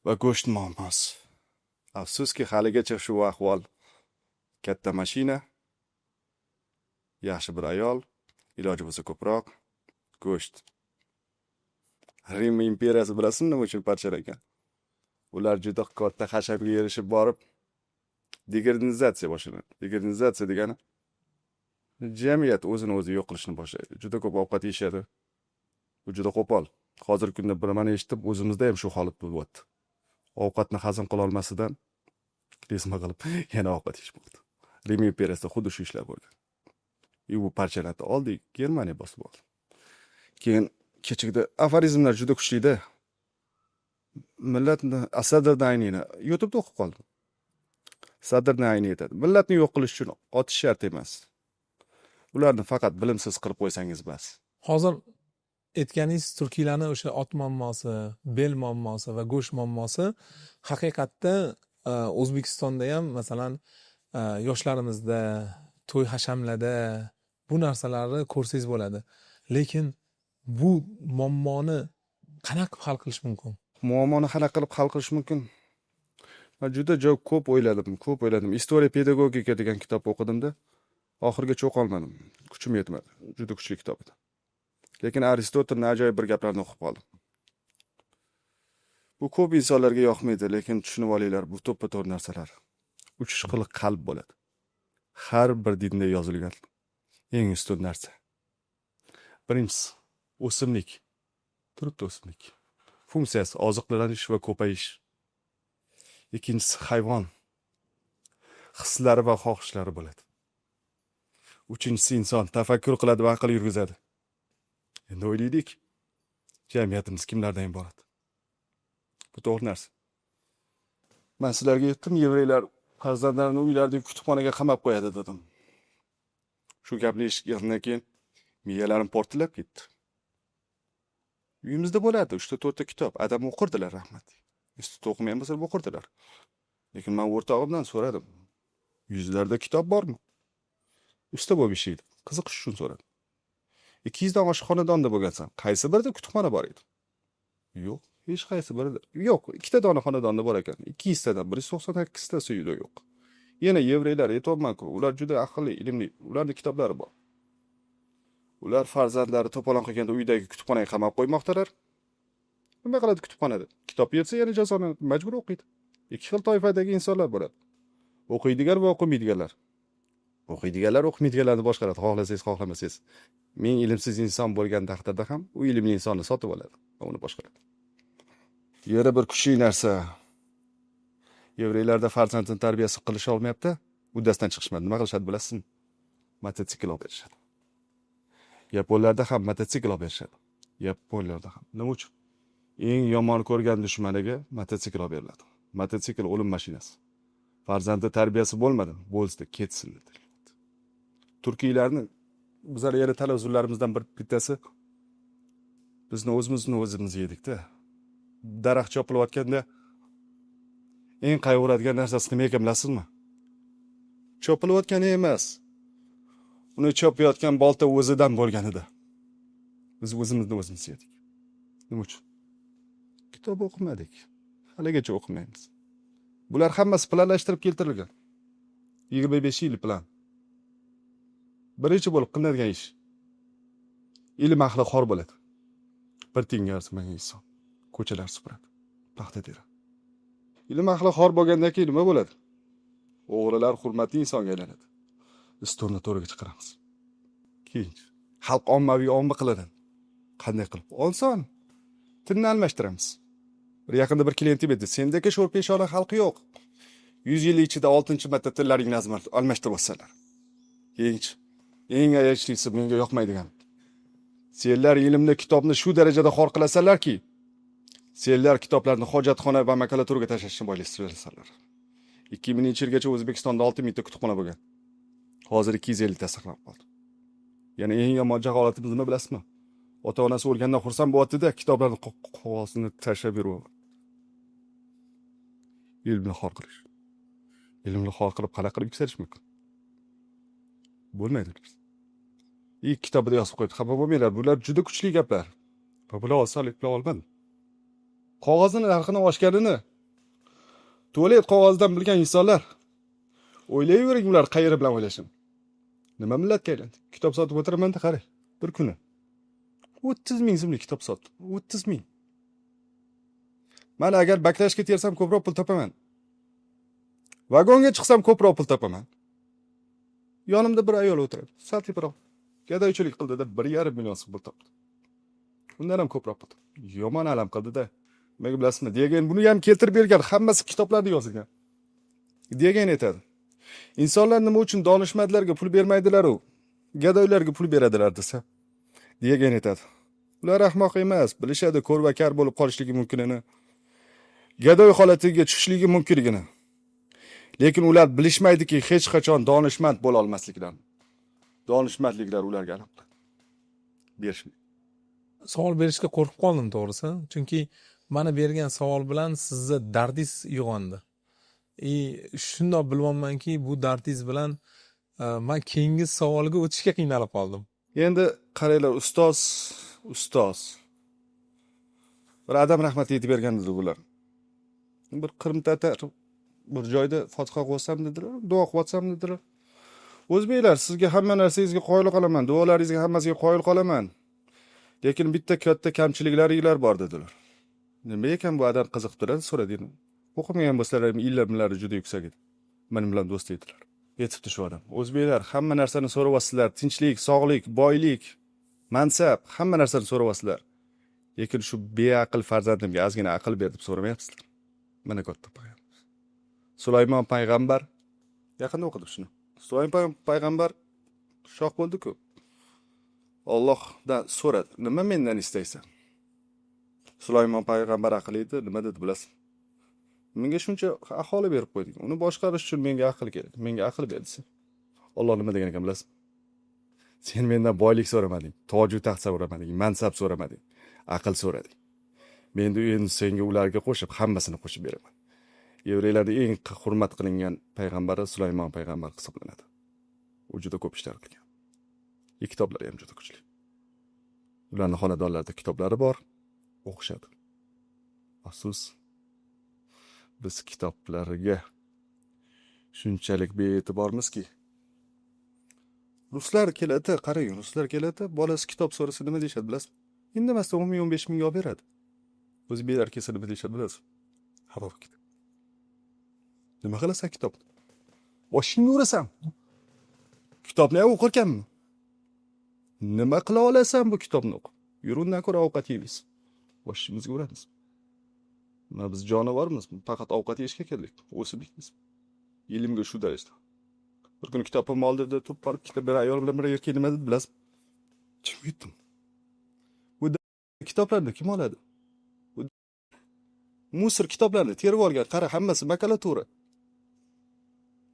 va go'sht muammosi. Afsuski, haligacha shu ahvol. Katta mashina, yaxshi bir ayol, iloji bo'lsa ko'proq go'sht. Rim imperiyasi bilasizmi nima uchun parchalangan? Ular juda katta hasharga erishib borib, degernizatsiya boshlanadi. Degernizatsiya degani jamiyat o'zini o'zi yo'q qilishni boshlaydi. Juda ko'p ovqat yeyishadi. Bu juda qo'pol. Hozirgi kunda birmani eshitib, o'zimizda ham shu holat bo'lyapti. Ovqatni hazm qila olmasidan kesma qilib yana ovqat yeyish bo'ldi. Rim imperiyasida xuddi shu ishlar bo'lgan. Bu parchalanib oldik, Germaniya bosib oldi. Keyin kechagida aforizmlar juda kuchli-da. Millatni Sadr Naynini YouTube'da o'qib qoldim. Sadr Nayni aytadi: millatni yo'q qilish uchun otish shart emas. Ularni faqat bilimsiz qilib qo'ysangiz bas. Hozir aytganingiz turkiylarning o'sha ot muammosi, bel muammosi va go'sht muammosi haqiqatda O'zbekistonda ham masalan yoshlarimizda, to'y hashamlarda bu narsalarni ko'rsangiz bo'ladi. Lekin bu muammoni qanaqa hal qilish mumkin? Muammoni qanaqa qilib hal qilish mumkin? Men juda ko'p o'yladim. Istoriya pedagogika degan kitob o'qidimda, oxirigacha o'qiy olmadim. Kuchim yetmadi. Juda kuchli kitob edi. Lekin Aristotelning ajoyib bir gaplarini o'qib qoldim. Bu ko'p insonlarga yoqmaydi, lekin tushunib olinglar, bu to'ppa-to'g'ri narsalar. 3 xil qalb bo'ladi. Har bir dinda yozilgan eng ustun narsa. Birinchisi o'simlik. Turibdi o'simlik. Funksiyasi oziqlanish va ko'payish. Ikkinchisi hayvon. Hislari va xohishlari bo'ladi. Uchinchisi inson, tafakkur qiladi va aql yurgizadi. Endi o'ylaydik, jamiyatimiz kimlardan iborat? Bu to'g'ri narsa. Men sizlarga aytdim, yevreylar farzandlarini uylaridagi kutubxonaga qamab qo'yadi dedim. Shu gapni eshitgandan keyin miyalarim portlab ketdi. Uyimizda bo'lardi 3-4 ta kitob, adam o'qirdilar, rahmat. Institutda o'qimagan bo'lsa o'qirdilar. Lekin men o'rtog'imdan so'radim. Yuzlarda kitob bormi? Usta bo'lib ishlaydi. Qiziqish uchun so'radim. 200 dan oshiq xonadonda bo'lgansan. Qaysi birida kutubxona bor edi? Yo'q, hech qaysi birida. Yo'q, 2 dona xonadonda bor ekan. 200 tadan 198 tasi uyda yo'q. Yana yevreylar aytayapman-ku, ular juda aqlli, ilmli. Ularning kitoblari bor. Ular farzandlari to'polon qilganda uydagi kutubxonaga qamab qo'ymoqdalar. Nima qiladi kutubxonada? Kitob bersa yana jazoni majbur o'qiydi. Ikki xil toifadagi insonlar bo'ladi. O'qiydigan va o'qimaydiganlar. O'qiydiganlar o'qimaydiganlarni boshqaradi, xohlasangiz, xohlamasangiz. Men ilmsiz inson bo'lgan taqdirda ham u ilmli insonni sotib oladi va uni boshqaradi. Yana bir kuchli narsa. Yevreylarda farzandni tarbiyasi qilish olmayapti, uddasidan chiqishmadi. Nima qilishadi bilasizmi? Mototsikl olib berishadi. Yaponlarda ham mototsikl olib berishadi. Yaponlarda ham. Nima uchun? Eng yomon ko'rgan dushmaniga mototsikl olib beriladi. Mototsikl o'lim mashinasi. Farzandni tarbiyasi bo'lmadi, bo'lsa ketsin dedi. Turkiylarni bizlar yana televizillarimizdan bittasi bizni o'zimiz yedik-da. Daraxt chopilayotganda eng qayg'uradigan narsasi nima ekan bilasizmi? Chopilayotgani emas. Uni chopayotgan bolta o'zidan bo'lganida. Biz o'zimiz yedik. Nima uchun? Kitob o'qimadik. Haligacha o'qimaymiz. Bular hammasi planlashtirib keltirilgan. 25 yil plan. Birinchi bo'lib qilinadigan ish. Ilm ahli xor bo'ladi. Bir tiyinga arzimagan inson ko'chalar supuradi, paxta teradi. Ilm ahli xor bo'lgandan keyin nima bo'ladi? O'g'rilar hurmatli insonga aylanadi. Biz to'rni to'riga chiqaramiz. Keyinchi, xalq ommaviy qilinadi. Qanday qilib? Oson. Tilni almashtiramiz. Bir yaqinda bir klientim edi. Sendagi sho'rpeshona xalqi yo'q. 100 yil ichida 6-marta tillaringni almashtirib olsalar. Keyinchi, eng ayanchlisi menga yoqmaydigan. Senlar ilmni, kitobni shu darajada xor qilasanlarki, senlar kitoblarni hojatxona va makulaturga tashlashni boylaysanlar. 2000-yilgacha O'zbekistonda 6000 ta kutubxona bo'lgan. Hozir 250 ta saqlanib qoldi. Yana eng yomon jaholatimiz nima bilasizmi? Ota-onasi o'lgandan xursand bo'lyapti-da, kitoblarni qog'ozini tashlab beryapti. Ilmni xor qilish. Ilmni xor qilib qanaqa qilib yuksalish mumkin? Bo'lmaydi. Kitobida yozib qo'ydi. Xafa bo'lmanglar, bular juda kuchli gaplar. Va bular osonlik bilan olmadi. Qog'ozning narxini oshganini tualet qog'ozidan bilgan insonlar. O'ylayvering ular qayeri bilan o'ylashini. Nima millatga aylandi? Kitob sotib o'tiraman-da qarang. Bir kuni 30 ming so'mlik kitob sotdim. 30 ming. Mana agar baklashga tersam ko'proq pul topaman. Vagonga chiqsam ko'proq pul topaman. Yonimda bir ayol o'tiradi. Sal teparoq. Gadoychilik qildi-da 1,5 million so'm pul topdi. Undan ham ko'proq pul. Yomon alam qildi-da. Nimaga bilasizmi? Degan buni ham keltirib bergan, hammasi kitoblarda yozilgan. Degan aytadi. İnsanlar nima uchun donishmandlarga pul bermaydilar u? Gadoylarga pul beradilar desa. Degan aytadi. Ular ahmoq emas, bilishadi ko'r va kar bo'lib qolishligi mumkinini. Gadoy holatiga tushishligi mumkinligini. Lekin ular bilishmaydiki hech qachon donishmand bo'la olmasliklarini. Donishmandliklar ularga aniq. Berishmaydi. Savol berishga qo'rqib qoldim to'g'risi. Chunki mana bergan savol bilan sizni dardingiz uyg'ondi. Shundoq bilyapmanki, bu dardingiz bilan men keyingi savolga o'tishga qiynalib qoldim. Endi qaranglar, ustoz. Bir adam rahmat aytib bergandilar bular. Bir qirimtata bir joyda fotiha qo'ysam dedilar, duo qilsam dedilar. O'zbeklar, sizga hamma narsangizga qoyil qolaman, duolaringizga hammasiga qoyil qolaman. Lekin bitta katta kamchiliklaringiz bor dedilar. Nima ekan bu adam qiziqib turadi, so'radim. O'qimagan bo'lsalar ham ilmlari juda yuksak edi. Men bilan do'st edilar. Yetibdi shu odam. O'zbeklar hamma narsani so'rayapsizlar, tinchlik, sog'lik, boylik, mansab, hamma narsani so'rayapsizlar. Lekin shu beaql farzandimga ozgina aql ber deb so'ramayapsizlar. Mana katta payg'ambar. Sulaymon payg'ambar yaqinda o'qidik shuni. Sulaymon payg'ambar shoh bo'ldi-ku. Allohdan so'radi. Nima mendan istaysan? Sulaymon payg'ambar aql edi, nima dedi bilasizmi? Menga shuncha aholi berib qo'ydik. Uni boshqarish uchun menga aql kerak. Menga aql ber desa. Alloh nima degan ekan bilasizmi? Sen mendan boylik so'ramading, toj va taxt so'ramading, mansab so'ramading, aql so'rading. Men endi senga ularga qo'shib hammasini qo'shib beraman. Yevreylarda eng hurmat qilingan payg'ambari Sulaymon payg'ambar hisoblanadi. U juda ko'p ishlar qilgan. Kitoblari ham juda kuchli. Ularning xonadonlarida kitoblari bor, o'qishadi. Afsus, biz kitoblarga shunchalik be'etibormizki. Ruslar keladi, qarang, ruslar keladi, bolasi kitob so'rasa nima deyshadi bilasizmi? Indamasdan 10-15 ming olib beradi. O'zbeklar kelsa nima deyshadi bilasizmi? Xafa bo'lib ketadi. Nima qilasan kitobni? Boshingni urasan. Kitobni ham o'qirkanmi? Nima qila olasan bu kitobni o'qib? Yur undan ko'ra ovqat yeymiz. Boshimizga uramiz. Mana biz jonivormiz, faqat ovqat yeyishga keldik. O'simlikmiz. Ilmga shu darajada. Bir kuni kitobim oldida turib borib, bir ayol bilan bir erkak nima dedi bilasizmi? Kim yutdim? Bu kitoblarni kim oladi? Bu musor kitoblarni terib olgan, qara hammasi makulatura.